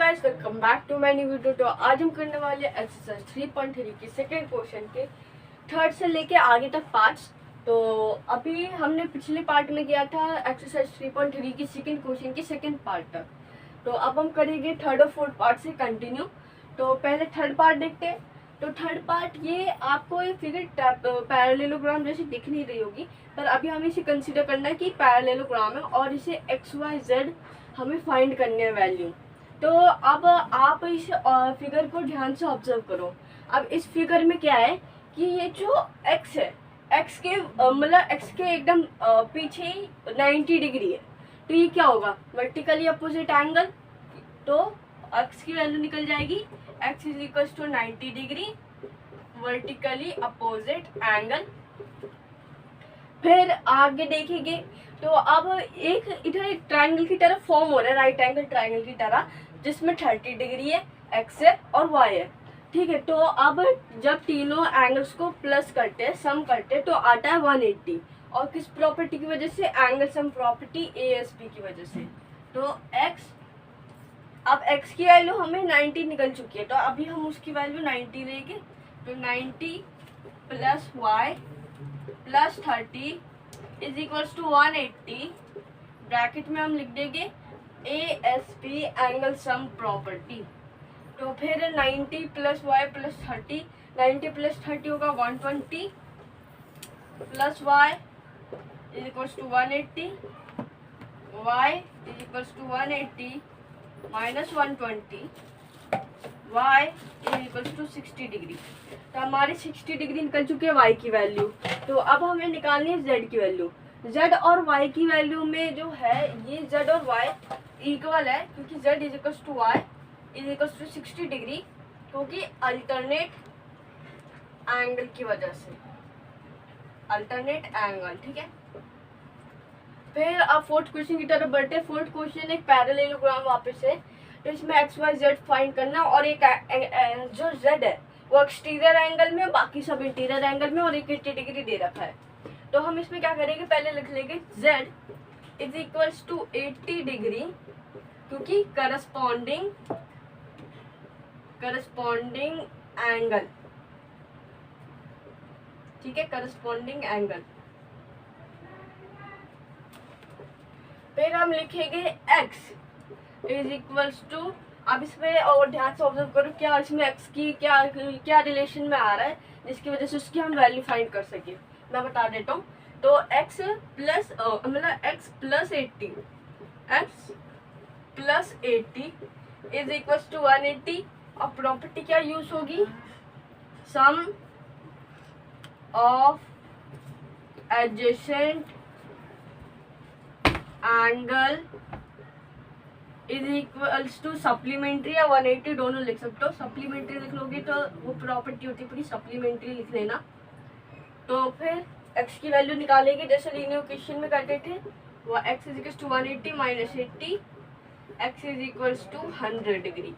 Guys, welcome back to my new video. तो आज हम करने वाले एक्सरसाइज 3.3 की सेकंड क्वेश्चन के थर्ड से लेके आगे तक पार्ट्स। तो अभी हमने पिछले पार्ट में किया था एक्सरसाइज 3.3 की सेकंड क्वेश्चन की सेकंड पार्ट तक। तो अब हम करेंगे थर्ड और फोर्थ पार्ट से कंटिन्यू। तो पहले थर्ड पार्ट देखते हैं। तो थर्ड पार्ट ये आपको एक फिगर पैरेललोग्राम जैसी दिख नहीं रही होगी, पर अभी हमें इसे कंसीडर करना है कि पैरेललोग्राम है और इसे एक्स वाई जेड हमें फाइंड करनी है वैल्यू। तो अब आप इस फिगर को ध्यान से ऑब्जर्व करो। अब इस फिगर में क्या है कि ये जो एक्स है, एक्स के मतलब एक्स के एकदम पीछे 90 डिग्री है। तो ये क्या होगा, वर्टिकली अपोजिट एंगल। तो एक्स की वैल्यू निकल जाएगी x is equal to 90 degree vertically opposite angle. फिर आगे देखेंगे तो अब एक इधर एक ट्रायंगल की तरह फॉर्म हो रहा है, राइट एंगल ट्रायंगल की तरह, जिसमें 30 डिग्री है, एक्स है और वाई है। ठीक है, तो अब जब तीनों एंगल्स को प्लस करते हैं, सम करते हैं, तो आता है 180। और किस प्रॉपर्टी की वजह से, एंगल सम प्रॉपर्टी ASP की वजह से। तो एक्स, अब एक्स की वैल्यू हमें 90 निकल चुकी है, तो अभी हम उसकी वैल्यू 90 लेंगे। तो 90 plus y plus 30 is equals to 180। Bracket में हम लिख देंगे ASP एंगल सम प्रॉपर्टी। तो फिर 90 प्लस वाई प्लस 30, 90 प्लस 30 होगा 120 plus y is equals to 180, y is equals to 180 minus 120, y is equals to 60 degree. तो हमारी 60 डिग्री निकल चुकी है y की वैल्यू। तो अब हमें निकालनी है z की वैल्यू। z और y की वैल्यू में जो है, ये z और y इक्वल है, क्योंकि z is equals to y is equals to 60 degree, क्योंकि अल्टरनेट एंगल की वजह से, अल्टरनेट एंगल। ठीक है, फिर अब फोर्थ क्वेश्चन की तरफ बढ़ते हैं। फोर्थ क्वेश्चन एक पैरेललोग्राम वापस है। तो इसमें एक्स वाई जेड फाइंड करना, और एक जो जेड है वो एक्सटीरियर एंगल में, बाकी सब इंटीरियर एंगल में, और एक 80 डिग्री दे रखा है। तो हम इसमें क्या करेंगे, पहले लिख लेंगे z is equals to 80 degree, क्योंकि करस्पॉन्डिंग एंगल। ठीक है, करस्पॉन्डिंग एंगल। फिर हम लिखेंगे x इज इक्वल्स टू, अब इसमें और ध्यान से ऑब्जर्व करो क्या इसमें x की क्या रिलेशन में आ रहा है, जिसकी वजह से उसकी हम वैल्यू फाइंड कर सके। मैं बता देता हूँ। तो x प्लस मतलब x plus 80 is equals to 180। और प्रॉपर्टी क्या यूज होगी, sum of adjacent angle is equals to supplementary या 180, दोनों लिख सकते हो। सप्लीमेंट्री लिख लोगे तो वो प्रॉपर्टी होती है पूरी, सप्लीमेंट्री लिख लेना। तो फिर x की वैल्यू निकालेंगे जैसे लीनियर इक्वेशन में करते थे, वो x is equals to 180 minus 80, x is equals to 100 degree.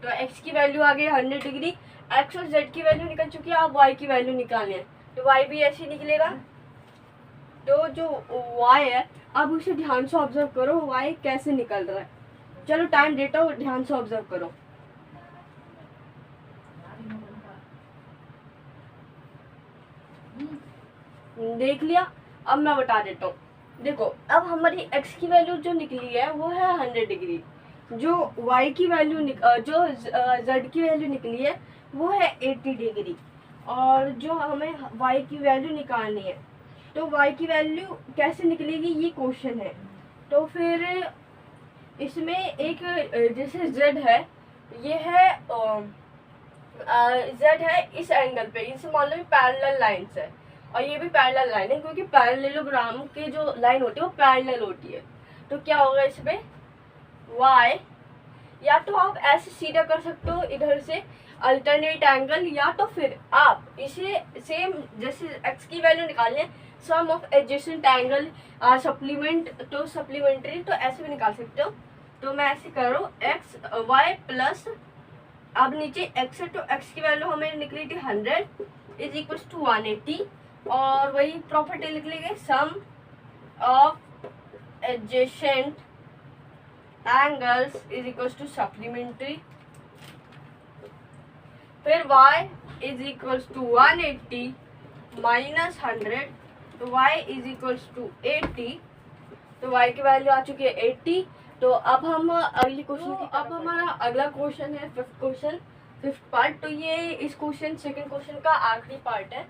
तो x की वैल्यू आ गई 100 डिग्री। x और z की वैल्यू निकल चुकी है, अब y की वैल्यू निकालनी है। तो y भी ऐसे निकलेगा। तो जो y है, अब उसे ध्यान से ऑब्जर्व करो y कैसे निकल रहा है। चलो टाइम देता हूँ, ध्यान से ऑब्जर्व करो। देख लिया, अब मैं बता देता हूँ। देखो, अब हमारी x की वैल्यू जो निकली है वो है 100 डिग्री, जो y की वैल्यू जो z की वैल्यू निकली है वो है 80 डिग्री, और जो हमें y की वैल्यू निकालनी है। तो y की वैल्यू कैसे निकलेगी, ये क्वेश्चन है। तो फिर इसमें एक जैसे z है, ये है z है इस एंगल पे, इसे मान लो पैरेलल लाइंस है, और ये भी पैरेलल लाइन है, क्योंकि पैरेललोग्राम के जो लाइन होती है वो पैरेलल होती है। तो क्या होगा इसमें, y, या तो आप ऐसे सीधा कर सकते हो इधर से अल्टरनेट एंगल, या तो फिर आप इसे सेम जैसे x की वैल्यू निकालनी है, सम ऑफ एडजेसेंट एंगल सप्लीमेंट, तो सप्लीमेंट्री, तो ऐसे भी निकाल सकते हो। तो मैं ऐसे कर रहा हूँ, एक्स वाई प्लस, अब नीचे x है तो x की वैल्यू हमें निकली थी 100 इज इक्वल टू 180, और वही प्रॉपर्टी लिख लेंगे, sum of adjacent angles is equal to supplementary, फिर y is equal to 180 minus 100, तो y इज इक्वल टू 80, तो y की वैल्यू आ चुकी है 80। तो अब हम अगली क्वेश्चन की अब हमारा अगला क्वेश्चन है फिफ्थ पार्ट। तो ये इस क्वेश्चन सेकंड क्वेश्चन का आखिरी पार्ट है,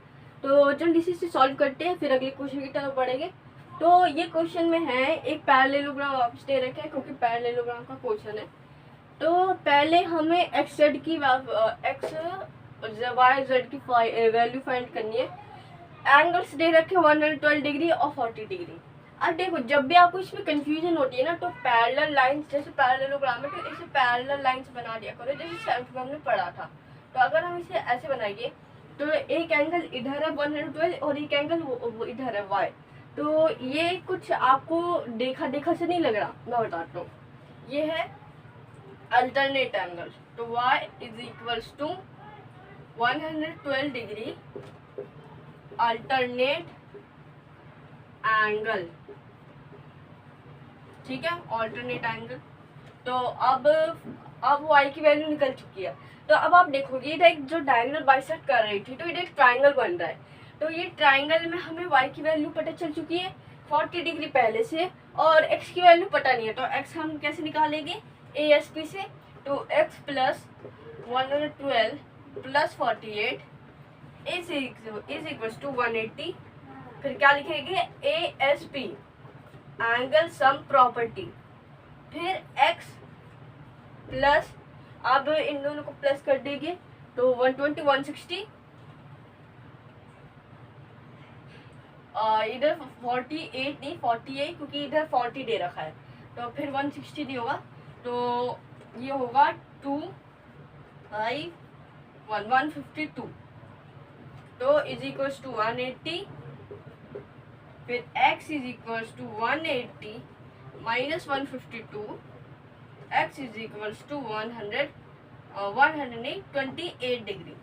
तो जल्दी से सॉल्व करते हैं, फिर अगले क्वेश्चन की तरफ बढ़ेंगे। तो ये क्वेश्चन में है एक पैरेललोग्राम वापस दे रखे हैं, क्योंकि पैरेललोग्राम का क्वेश्चन है। तो पहले हमें एक्स जेड की एक्स वाई जेड की वैल्यू फाइंड करनी है। एंगल्स दे रखे 112 डिग्री और 40 डिग्री। अब देखो, जब भी आपको इसमें कंफ्यूजन होती है ना, तो पैरेलल लाइंस, जैसे पैरेललोग्राम है तो इसे पैरेलल लाइंस बना दिया करो, जैसे 7th में हमने पढ़ा था। तो अगर हम इसे ऐसे बनाएंगे तो एक एंगल इधर है 112 और एक एंगल वो इधर है y। तो ये कुछ आपको देखा देखा से नहीं लग रहा, मैं बताता हूँ। ये है अल्टरनेट एंगल, तो y is equals to 112 degree alternate angle, ठीक है, ऑल्टरनेट एंगल। तो अब y की वैल्यू निकल चुकी है। तो अब आप देखोगे इधर एक जो डायगोनल बाइसेक्ट कर रही थी, तो इधर एक ट्राइंगल बन रहा है। तो ये ट्राइंगल में हमें y की वैल्यू पता चल चुकी है 40 डिग्री पहले से, और x की वैल्यू पता नहीं है। तो x हम कैसे निकालेंगे ASP से, तो x plus 112 plus 48 is equals to 180। फिर क्या लिखेंगे ASP एंगल सम प्रॉपर्टी, फिर x प्लस, अब इन दोनों को प्लस कर देंगे तो 120 160, इधर 48 नहीं 48, क्योंकि इधर 40 दे रखा है, तो फिर 160 नहीं होगा, तो ये होगा 152, तो इज इक्वल्स टू 180, फिर x is equals to 180 minus 152, x is equals to 128 degree,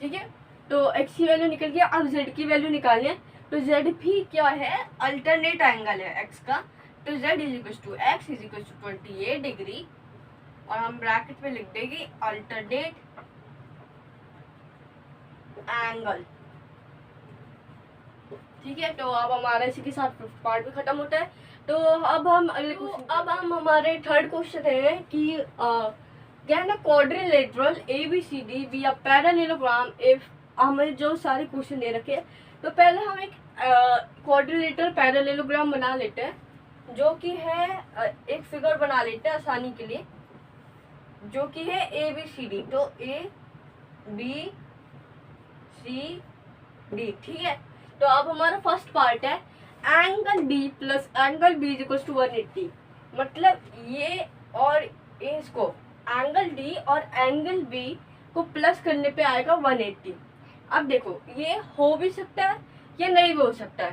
ठीक है। तो x की वैल्यू निकल गया। अब z की वैल्यू निकालनी है, तो z भी क्या है, अल्टरनेट एंगल है x का, तो z is equals to x is equals to 28 degree, और हम ब्रैकेट में लिख देंगे अल्टरनेट एंगल, ठीक है। तो अब हमारा इसी के साथ पार्ट भी खत्म होता है। तो अब हम अगले अब हम हमारे थर्ड क्वेश्चन है कि क्या है ना, quadrilateral ABCD be a parallelogram if, हमें जो सारे क्वेश्चन दे रखे हैं। तो पहले हम एक क्वाड्रिलेटरल पैरेललोग्राम बना लेते हैं, जो कि है एक फिगर बना लेते हैं आसानी के लिए, जो कि है ABCD, तो ABCD, ठीक है। तो अब हमारा फर्स्ट पार्ट है angle D plus angle B is equal to 180, मतलब ये और इसको एंगल D और एंगल B को प्लस करने पे आएगा 180। अब देखो, ये हो भी सकता है या नहीं भी हो सकता है,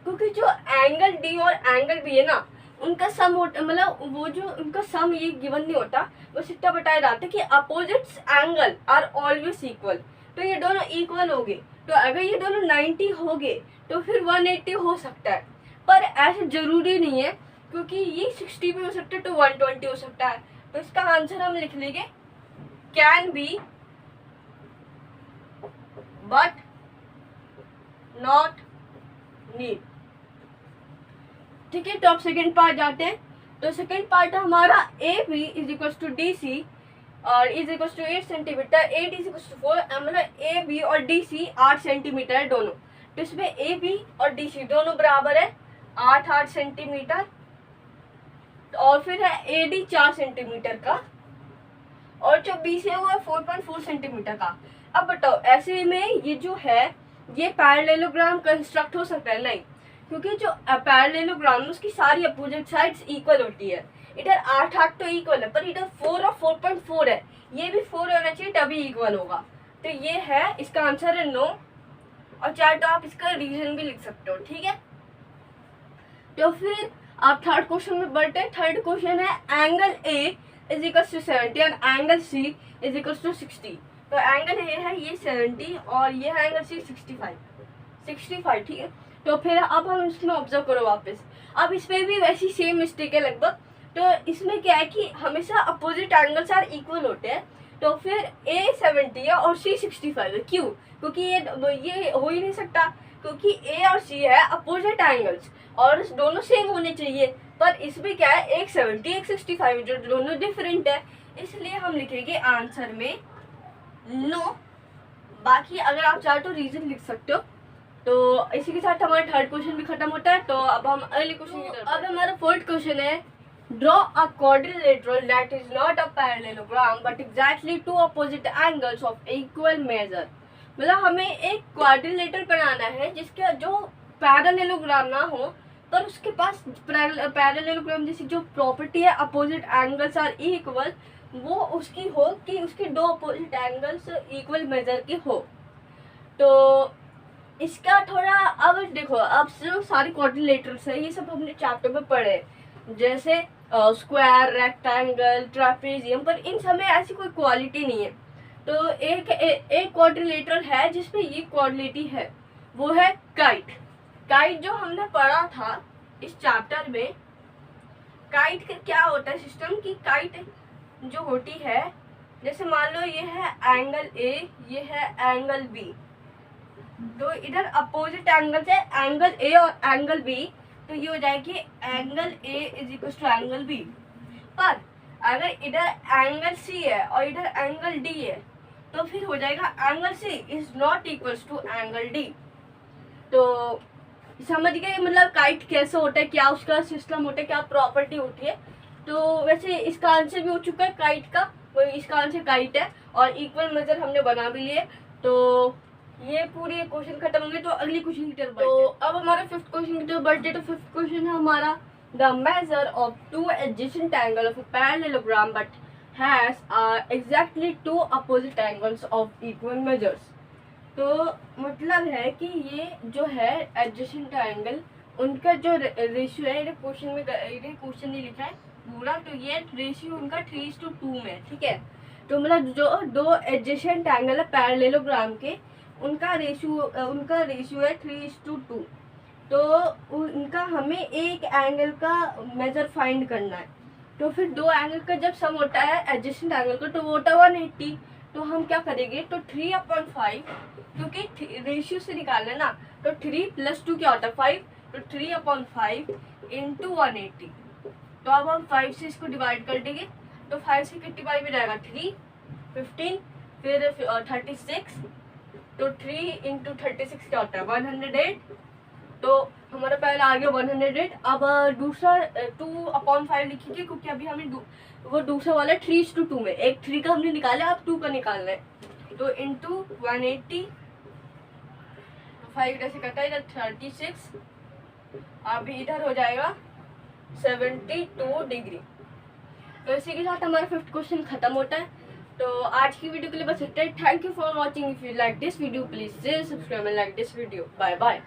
क्योंकि जो एंगल D और एंगल B है ना, उनका सम होता, मतलब वो जो उनका सम ये गिवन नहीं होता, बस इतना बताया जाता है कि opposites angle are always equal. तो ये दोनों इक्वल हो गए, तो अगर ये दोनों 90 हो गए तो फिर 180 हो सकता है, पर ऐसे जरूरी नहीं है, क्योंकि ये 60 भी हो सकता है तो 120 हो सकता है। तो इसका आंसर हम लिख लेंगे can be but not need, ठीक है। तो अब सेकेंड पार्ट जाते हैं। तो सेकेंड पार्ट हमारा AB is equal to DC और is equal to 8 centimetre, 8 is equal to 4, मतलब AB और DC 8 सेंटीमीटर है दोनों। तो इसमें AB और DC दोनों बराबर है 8 सेंटीमीटर, और फिर है AD 4 सेंटीमीटर का, और जो BC है वो है 4.4 सेंटीमीटर का। अब बताओ, ऐसे में ये जो है ये पैरेललोग्राम कंस्ट्रक्ट हो सकता है? नहीं, क्योंकि जो पैरेललोग्राम है उसकी सारी अपोजिट साइड्स इक्वल होती है। इधर 8 तो इक्वल है, पर इधर 4 और 4.4 है, ये भी 4 होना चाहिए तभी इक्वल होगा। तो ये है, इसका आंसर है नो, और चाहे तो आप इसका रीजन भी लिख सकते हो, ठीक है। तो फिर आप थर्ड क्वेश्चन में बढ़ते हैं। थर्ड क्वेश्चन है angle A is equal to 70 और angle C is equal to 60। तो एंगल A है ये 70 और ये है एंगल C 65, ठीक है। तो फिर अब हम इसमें ऑब्जर्व करो वापस, अब इसमें भी वैसी सेम मिस्टेक है लगभग। तो इसमें क्या है कि हमेशा अपोजिट एंगल्स आर इक्वल होते हैं। तो फिर A 70 है और C 65 है। क्यों? क्योंकि ये हो ही नहीं सकता, क्योंकि A और C है अपोजिट एंगल्स और दोनों सेम होने चाहिए। पर इसमें क्या है, एक 70 एक 65 जो दोनों डिफरेंट है, इसलिए हम लिखेंगे आंसर में नो। बाकी अगर आप चाहो तो रीजन लिख सकते हो। तो इसी के साथ हमारा थर्ड क्वेश्चन भी खत्म होता है। तो अब हम अगले क्वेश्चन की तरफ। अब हमारा फोर्थ क्वेश्चन है, draw a quadrilateral that is not a parallelogram but exactly two opposite angles of equal measure. मतलब हमें एक क्वाड्रिलेटरल बनाना है जिसका जो पैरेललोग्राम ना हो, पर उसके पास पैरेललोग्राम जैसी जो प्रॉपर्टी है अपोजिट एंगल्स आर इक्वल, वो उसकी हो कि उसके दो अपोजिट एंगल्स इक्वल मेजर के हो। तो इसका थोड़ा, अब देखो, अब जो सारे क्वाड्रिलेटरल्स है ये सब हमने चैप्टर में पढ़े, जैसे स्क्वायर, रेक्टेंगल, ट्रापेजियम, पर इन सब में ऐसी कोई क्वालिटी नहीं है। तो एक क्वाड्रिलेटरल है जिसमें ये क्वालिटी है, वो है काइट। काइट जो हमने पढ़ा था इस चैप्टर में, काइट का क्या होता है सिस्टम की, काइट जो होती है, जैसे मान लो ये है एंगल ए, ये है एंगल बी, तो इधर अपोजिट एंगल है एंगल ए और एंगल बी, तो ये हो जाएगी angle A is equal to angle B. पर अगर इधर एंगल सी है और इधर एंगल डी है, तो फिर हो जाएगा angle C is not equal to angle D. तो समझ गए मतलब काइट कैसे होता है, क्या उसका सिस्टम होता है, क्या प्रॉपर्टी होती है। तो वैसे इसका आंसर भी हो चुका है काइट का, वही इसका आंसर काइट है और इक्वल मेजर हमने बना भी लिए। तो ये पूरी क्वेश्चन खत्म होंगे। तो अगली क्वेश्चन की तरफ। तो अब हमारा फिफ्थ क्वेश्चन की तरफ बढ़ते। तो फिफ्थ क्वेश्चन है हमारा, the measure of two adjacent angle of a parallelogram but has exactly two opposite angles of equal measures. तो मतलब है कि ये जो है एडजेसेंट एंगल, उनका जो रेशियो है, क्वेश्चन में क्वेश्चन नहीं लिखा है पूरा, तो ये रेशियो उनका 3:2 में, ठीक है। तो मतलब जो दो एडजेसेंट एंगल है पैरेललोग्राम के, उनका रेशियो है 3:2। तो उनका हमें एक एंगल का मेजर फाइंड करना है। तो फिर दो एंगल का जब सम होता है एडजेसेंट एंगल का, तो वो होता है 180। तो हम क्या करेंगे, तो 3/5, क्योंकि रेशियो से निकालना है ना, तो 3 + 2 क्या होता है 5, तो 3/5 × 180। तो अब हम 5 से इसको डिवाइड कर देंगे, तो 5 से कितनी बार में जाएगा 3, 15, फिर 36, तो 3 × 36 क्या होता है 108। तो हमारा पहला आ गया 108। अब दूसरा 2/5 लिखिए, क्योंकि अभी हमें वो दूसरा वाला 3:2 में, एक 3 का हमने निकाला, अब 2 का निकालना है। तो इंटू 180, 5 इधर से कटा, इधर 36, अभी इधर हो जाएगा 72 डिग्री। तो इसी के साथ हमारा फिफ्थ क्वेश्चन खत्म होता है। तो आज की वीडियो के लिए बस इतना ही। Thank you for watching. If you like this video please share, subscribe and like this video. Bye bye.